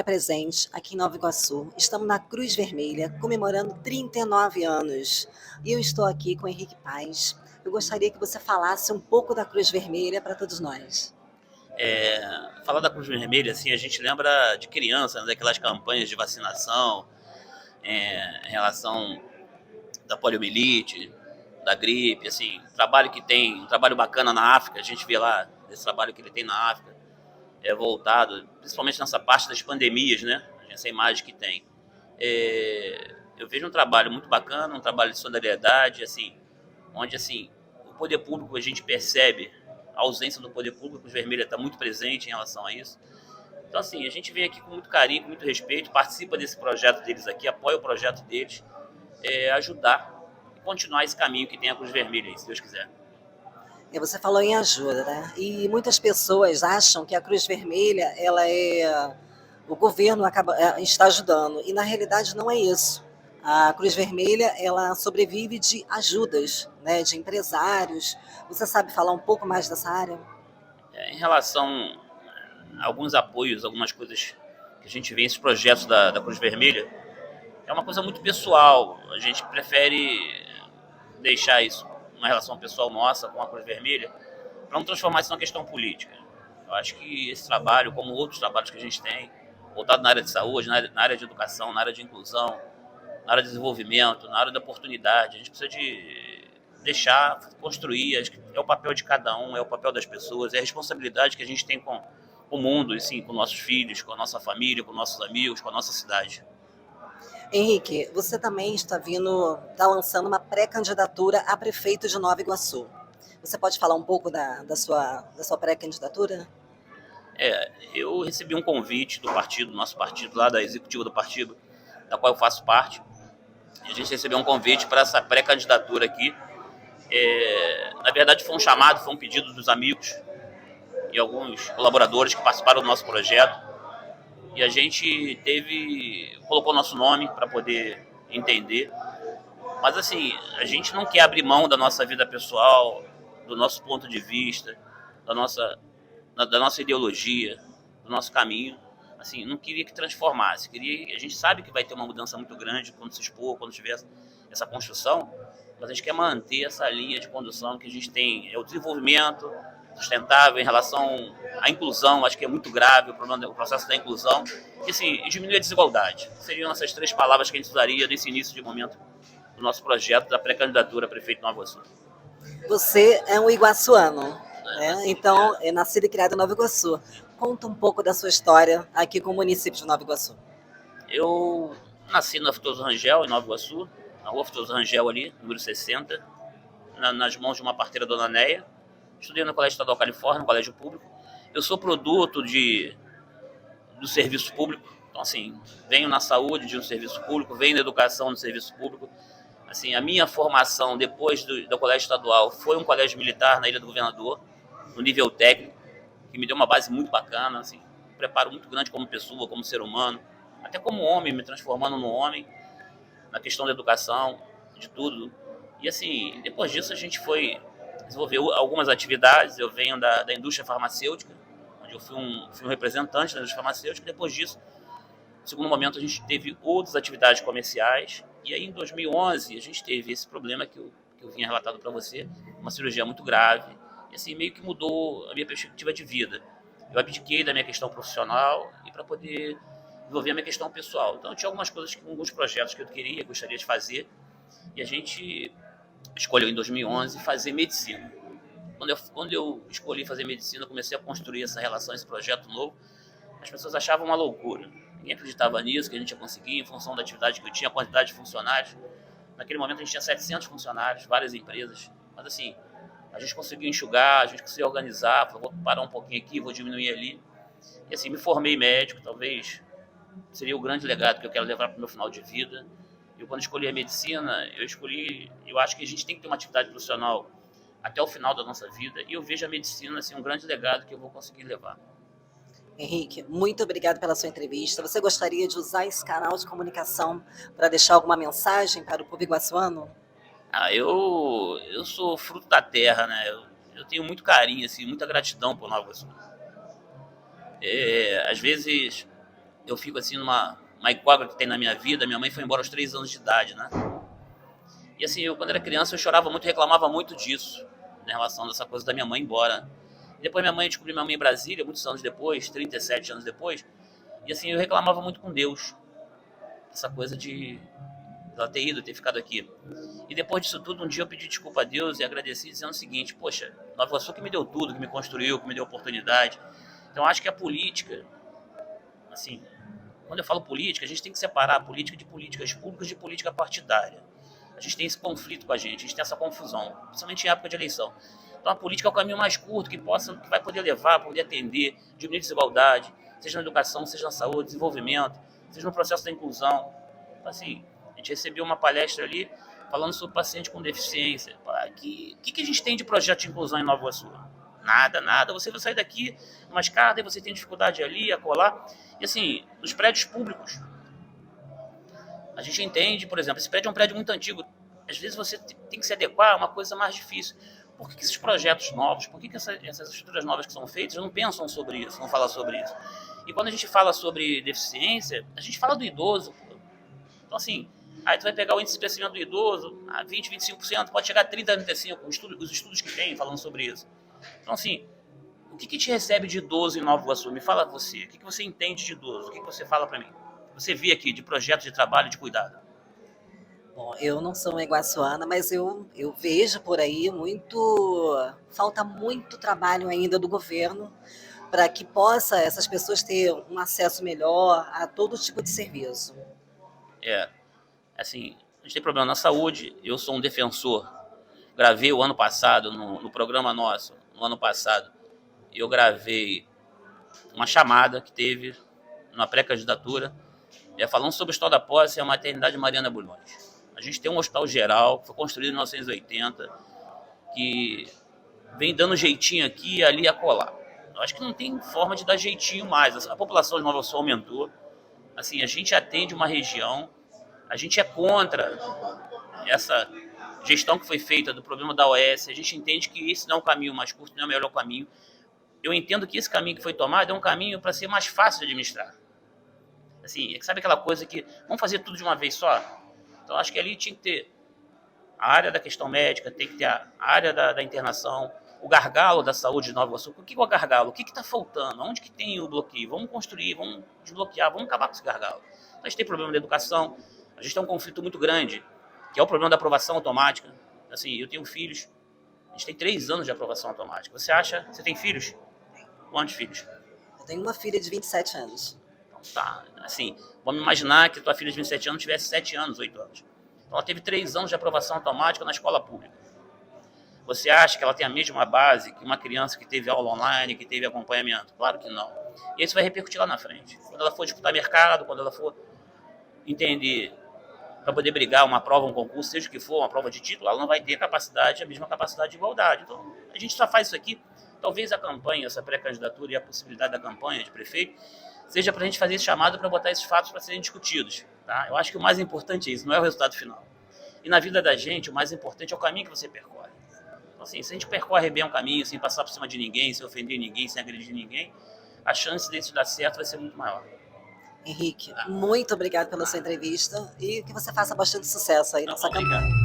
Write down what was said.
Presente aqui em Nova Iguaçu. Estamos na Cruz Vermelha, comemorando 39 anos. E eu estou aqui com o Henrique Paz. Eu gostaria que você falasse um pouco da Cruz Vermelha para todos nós. Falar da Cruz Vermelha, assim, a gente lembra de criança, né, daquelas campanhas de vacinação em relação da poliomielite, da gripe, assim, trabalho que tem, um trabalho bacana na África, a gente vê lá esse trabalho que ele tem na África, voltado, principalmente nessa parte das pandemias, né, essa imagem que tem. Eu vejo um trabalho muito bacana, um trabalho de solidariedade, assim, onde assim o poder público a gente percebe a ausência do poder público, o Vermelha está muito presente em relação a isso. Então assim, a gente vem aqui com muito carinho, com muito respeito, participa desse projeto deles aqui, apoia o projeto deles, ajudar e continuar esse caminho que tem a Cruz Vermelha, se Deus quiser. E você falou em ajuda, né? E muitas pessoas acham que a Cruz Vermelha, o governo está ajudando. E na realidade não é isso. A Cruz Vermelha, ela sobrevive de ajudas, né? De empresários. Você sabe falar um pouco mais dessa área? Em relação a alguns apoios, algumas coisas que a gente vê, esses projetos da Cruz Vermelha, é uma coisa muito pessoal. A gente prefere deixar isso uma relação pessoal nossa com a Cruz Vermelha para não transformar isso numa questão política. Eu acho que esse trabalho, como outros trabalhos que a gente tem, voltado na área de saúde, na área de educação, na área de inclusão, na área de desenvolvimento, na área da oportunidade, a gente precisa de deixar construir. Acho que é o papel de cada um, é o papel das pessoas, é a responsabilidade que a gente tem com o mundo, e sim, com nossos filhos, com a nossa família, com nossos amigos, com a nossa cidade. Henrique, você também está lançando uma pré-candidatura a prefeito de Nova Iguaçu. Você pode falar um pouco da sua pré-candidatura? Eu recebi um convite do partido, nosso partido, lá da executiva do partido, da qual eu faço parte. A gente recebeu um convite para essa pré-candidatura aqui. Na verdade, foi um chamado, foi um pedido dos amigos e alguns colaboradores que participaram do nosso projeto. E a gente colocou nosso nome para poder entender. Mas assim, a gente não quer abrir mão da nossa vida pessoal, do nosso ponto de vista, da nossa ideologia, do nosso caminho. Assim, não queria que transformasse. A gente sabe que vai ter uma mudança muito grande quando se expor, quando tiver essa construção, mas a gente quer manter essa linha de condução que a gente tem, é o desenvolvimento sustentável em relação à inclusão. Acho que é muito grave o processo da inclusão, e assim, diminuir a desigualdade. Seriam essas três palavras que a gente usaria nesse início de momento do nosso projeto da pré-candidatura a prefeito de Nova Iguaçu. Você é um iguaçuano, né? Assim, Então, é nascido e criado em Nova Iguaçu. Conta um pouco da sua história aqui com o município de Nova Iguaçu. eu nasci na Frutoso Rangel, em Nova Iguaçu, na rua Frutoso Rangel ali, número 60, nas mãos de uma parteira, Dona Neia. Estudei no Colégio Estadual Califórnia, no colégio público. Eu sou produto do serviço público, então assim, venho na saúde de um serviço público, venho na educação do serviço público. Assim, a minha formação depois do colégio estadual foi um colégio militar na Ilha do Governador, no nível técnico, que me deu uma base muito bacana, assim, um preparo muito grande como pessoa, como ser humano, até como homem, me transformando no homem, na questão da educação, de tudo. E assim, depois disso a gente desenvolveu algumas atividades. Eu venho da indústria farmacêutica, onde eu fui um representante da indústria farmacêutica. Depois disso, no segundo momento, a gente teve outras atividades comerciais. E aí, em 2011, a gente teve esse problema que eu vinha relatado para você, uma cirurgia muito grave. E assim, meio que mudou a minha perspectiva de vida. Eu abdiquei da minha questão profissional e para poder desenvolver a minha questão pessoal. Então, eu tinha alguns projetos que eu gostaria de fazer. E a gente escolheu em 2011 fazer medicina. Quando eu escolhi fazer medicina, comecei a construir essa relação, esse projeto novo. As pessoas achavam uma loucura. Ninguém acreditava nisso, que a gente ia conseguir, em função da atividade que eu tinha, a quantidade de funcionários. Naquele momento a gente tinha 700 funcionários, várias empresas. Mas assim, a gente conseguiu enxugar, a gente conseguiu organizar, falou, vou parar um pouquinho aqui, vou diminuir ali. E assim, me formei médico, talvez seria o grande legado que eu quero levar para o meu final de vida. Eu, quando escolhi a medicina, eu acho que a gente tem que ter uma atividade profissional até o final da nossa vida, e eu vejo a medicina assim, um grande legado que eu vou conseguir levar. Henrique, muito obrigada pela sua entrevista. Você gostaria de usar esse canal de comunicação para deixar alguma mensagem para o público iguaçuano? Eu sou fruto da terra, né? Eu tenho muito carinho, assim, muita gratidão por Nova Iguaçu. Às vezes eu fico assim uma incógnita que tem na minha vida. Minha mãe foi embora aos 3 anos de idade, né? E assim, eu quando era criança eu chorava muito, reclamava muito disso, em relação dessa coisa da minha mãe ir embora. Depois minha mãe, descobri minha mãe em Brasília, muitos anos depois, 37 anos depois, e assim, eu reclamava muito com Deus, essa coisa de ela ter ido, ter ficado aqui. E depois disso tudo, um dia eu pedi desculpa a Deus e agradeci dizendo o seguinte: poxa, Nova Iguaçu que me deu tudo, que me construiu, que me deu oportunidade. Então acho que a política, assim, quando eu falo política, a gente tem que separar a política de políticas públicas de política partidária. A gente tem esse conflito com a gente tem essa confusão, principalmente em época de eleição. Então a política é o caminho mais curto que vai poder levar, poder atender, diminuir desigualdade, seja na educação, seja na saúde, desenvolvimento, seja no processo da inclusão. Então, assim, a gente recebeu uma palestra ali falando sobre paciente com deficiência. O que a gente tem de projeto de inclusão em Nova Iguaçu? Nada. Você vai sair daqui numa escada e você tem dificuldade ali, acolá. E assim, nos prédios públicos, a gente entende, por exemplo, esse prédio é um prédio muito antigo. Às vezes você tem que se adequar a uma coisa mais difícil. Por que esses projetos novos, por que essas estruturas novas que são feitas não pensam sobre isso, não falam sobre isso? E quando a gente fala sobre deficiência, a gente fala do idoso. Então, assim, aí tu vai pegar o índice de crescimento do idoso a 20, 25%, pode chegar a 30, 35%, os estudos que tem falando sobre isso. Então, assim, o que te recebe de idoso em Nova Iguaçu? Me fala você, o que você entende de idoso? O que você fala para mim? Você vê aqui de projetos de trabalho, de cuidado? Bom, eu não sou uma iguaçuana, mas eu vejo por aí falta muito trabalho ainda do governo para que possa essas pessoas ter um acesso melhor a todo tipo de serviço. Assim, a gente tem problema na saúde, eu sou um defensor. Gravei o ano passado, no programa nosso, no ano passado, eu gravei uma chamada que teve na pré-candidatura, falando sobre o Hospital da Posse e a maternidade Mariana Bulhões. A gente tem um hospital geral, que foi construído em 1980, que vem dando jeitinho aqui, ali e acolá. Eu acho que não tem forma de dar jeitinho mais. A população de Nova Iguaçu aumentou. Assim, a gente atende uma região, a gente é contra essa gestão que foi feita do problema da OS, a gente entende que esse não é o caminho mais curto, não é o melhor caminho. Eu entendo que esse caminho que foi tomado é um caminho para ser mais fácil de administrar. Assim, sabe aquela coisa que vamos fazer tudo de uma vez só? Então, acho que ali tinha que ter a área da questão médica, tem que ter a área da internação, o gargalo da saúde de Nova Iguaçu. O que é o gargalo? O que está faltando? Onde que tem o bloqueio? Vamos construir, vamos desbloquear, vamos acabar com esse gargalo. Então, a gente tem problema da educação, a gente tem um conflito muito grande, que é o problema da aprovação automática. Assim, eu tenho filhos, a gente tem 3 anos de aprovação automática. Você tem filhos? Quantos filhos? Eu tenho uma filha de 27 anos. Tá, assim, vamos imaginar que tua filha de 27 anos tivesse 7 anos, 8 anos. Então ela teve 3 anos de aprovação automática na escola pública. Você acha que ela tem a mesma base que uma criança que teve aula online, que teve acompanhamento? Claro que não. E isso vai repercutir lá na frente. Quando ela for disputar mercado, quando ela for entender, para poder brigar uma prova, um concurso, seja o que for, uma prova de título, ela não vai ter capacidade, a mesma capacidade de igualdade. Então, a gente só faz isso aqui. Talvez a campanha, essa pré-candidatura e a possibilidade da campanha de prefeito, seja para a gente fazer esse chamado para botar esses fatos para serem discutidos. Tá? Eu acho que o mais importante é isso, não é o resultado final. E na vida da gente, o mais importante é o caminho que você percorre. Então, assim, se a gente percorre bem um caminho, sem passar por cima de ninguém, sem ofender ninguém, sem agredir ninguém, a chance disso dar certo vai ser muito maior. Henrique, muito obrigado pela sua entrevista e que você faça bastante sucesso aí nessa campanha.